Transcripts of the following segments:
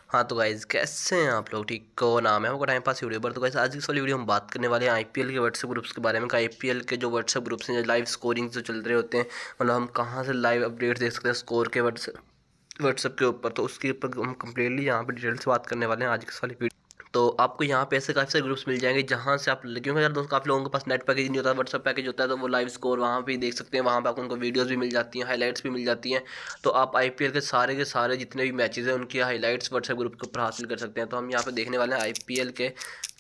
हाँ तो गाइज़ कैसे हैं आप लोग? ठीक हो? नाम है आपका टाइम पास यूट्यूबर। तो गाइज़ आज की इस वाली वीडियो हम बात करने वाले हैं आईपीएल के व्हाट्सएप ग्रुप्स के बारे में। आईपीएल के जो व्हाट्सएप ग्रुप्स हैं, जो लाइव स्कोरिंग जो चल रहे होते हैं, मतलब हम कहाँ से लाइव अपडेट देख सकते हैं स्कोर के व्हाट्सएप के ऊपर। तो उसके ऊपर हम कम्प्लीटली यहाँ पर डिटेल से बात करने वाले हैं आज की इस वाली वीडियो। तो आपको यहाँ पे ऐसे काफ़ी सारे ग्रुप्स मिल जाएंगे जहाँ से आप, क्योंकि यार दोस्त काफ़ी लोगों के पास नेट पैकेज नहीं होता, व्हाट्सएप पैकेज होता है, तो वो लाइव स्कोर वहाँ पे देख सकते हैं। वहाँ पे आपको उनको वीडियोस भी मिल जाती हैं, हाइलाइट्स भी मिल जाती हैं। तो आप आईपीएल के सारे जितने भी मैचेस हैं उनकी हाइलाइट्स व्हाट्सएप ग्रुप के ऊपर हासिल कर सकते हैं। तो हम यहाँ पे देखने वाले हैं आईपीएल के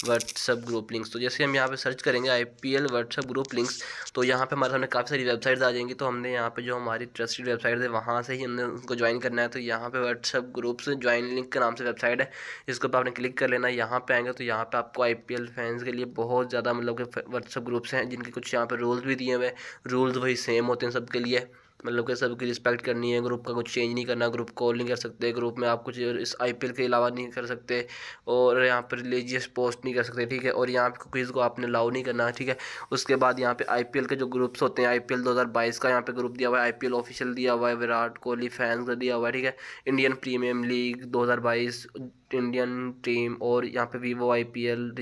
व्हाट्सएप ग्रुप लिंक्स। तो जैसे हम यहाँ पे सर्च करेंगे आईपीएल व्हाट्सएप ग्रुप लिंक्स, तो यहाँ पे हमारे सामने काफ़ी सारी वेबसाइट्स आ जाएंगी। तो हमने यहाँ पे जो हमारी ट्रस्टेड वेबसाइट है वहाँ से ही हमने उनको ज्वाइन करना है। तो यहाँ पे व्हाट्सएप ग्रुप्स ज्वाइन लिंक के नाम से वेबसाइट है, इसके ऊपर आपने क्लिक कर लेना। यहाँ पे आएंगे तो यहाँ पे आपको आईपीएल फैंस के लिए बहुत ज़्यादा मतलब कि व्हाट्सएप ग्रुप्स हैं, जिनके कुछ यहाँ पे रूल्स भी दिए हुए हैं। रूल्स वही सेम होते हैं सबके लिए, मतलब कि सबकी रिस्पेक्ट करनी है, ग्रुप का कुछ चेंज नहीं करना, ग्रुप कॉल नहीं कर सकते, ग्रुप में आप कुछ इस आईपीएल के अलावा नहीं कर सकते, और यहाँ पर रिलीजियस पोस्ट नहीं कर सकते, ठीक है। और यहाँ पे कुकीज़ को आपने अलाउ नहीं करना, ठीक है। उसके बाद यहाँ पे आईपीएल के जो ग्रुप्स होते हैं, आईपीएल 2022 का यहाँ पे ग्रुप दिया हुआ है, आईपीएल ऑफिशियल दिया हुआ है, विराट कोहली फैंस का दिया हुआ है, ठीक है। Indian premium league 2022 Indian team, और यहाँ पे वीवो आईपीएल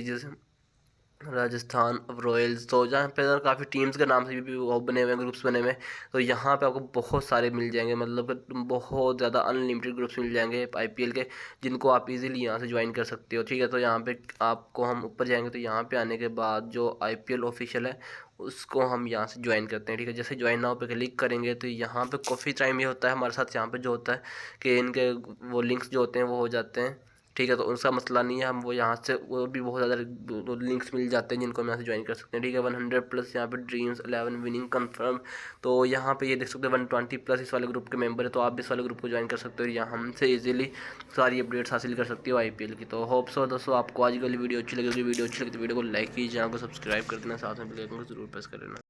राजस्थान रॉयल्स। तो जहाँ पे काफ़ी टीम्स के नाम से भी वो बने हुए हैं, ग्रुप्स बने हुए हैं। तो यहाँ पे आपको बहुत सारे मिल जाएंगे, मतलब कि बहुत ज़्यादा अनलिमिटेड ग्रुप्स मिल जाएंगे आईपीएल के, जिनको आप इजीली यहाँ से ज्वाइन कर सकते हो, ठीक है। तो यहाँ पे आपको हम ऊपर जाएंगे तो यहाँ पे आने के बाद जो आईपीएल ऑफिशियल है उसको हम यहाँ से ज्वाइन करते हैं, ठीक है। जैसे ज्वाइन नाउ पे क्लिक करेंगे तो यहाँ पे काफ़ी टाइम ये होता है हमारे साथ, यहाँ पे जो होता है कि इनके वो लिंक्स जो होते हैं वो हो जाते हैं, ठीक है। तो उसका मसला नहीं है, हम वो यहाँ से वो भी बहुत ज़्यादा लिंक्स मिल जाते हैं जिनको हम यहाँ से ज्वाइन कर सकते हैं, ठीक है। 100+ यहाँ पे ड्रीम्स 11 विनिंग कंफर्म। तो यहाँ पे ये देख सकते हैं 120+ इस वाले ग्रुप के मेंबर है। तो आप भी इस वाले ग्रुप को ज्वाइन कर सकते हो, यहाँ हमसे इजीली सारी अपडेट्स हासिल कर सकती हो आईपीएल की। तो होप सो दोस्तों आपको आज वाली वीडियो अच्छी लगी होगी। वीडियो अच्छी लगी तो वीडियो को लाइक कीजिए, चैनल को सब्सक्राइब कर देना, साथ में बेल आइकन को जरूर प्रेस कर लेना।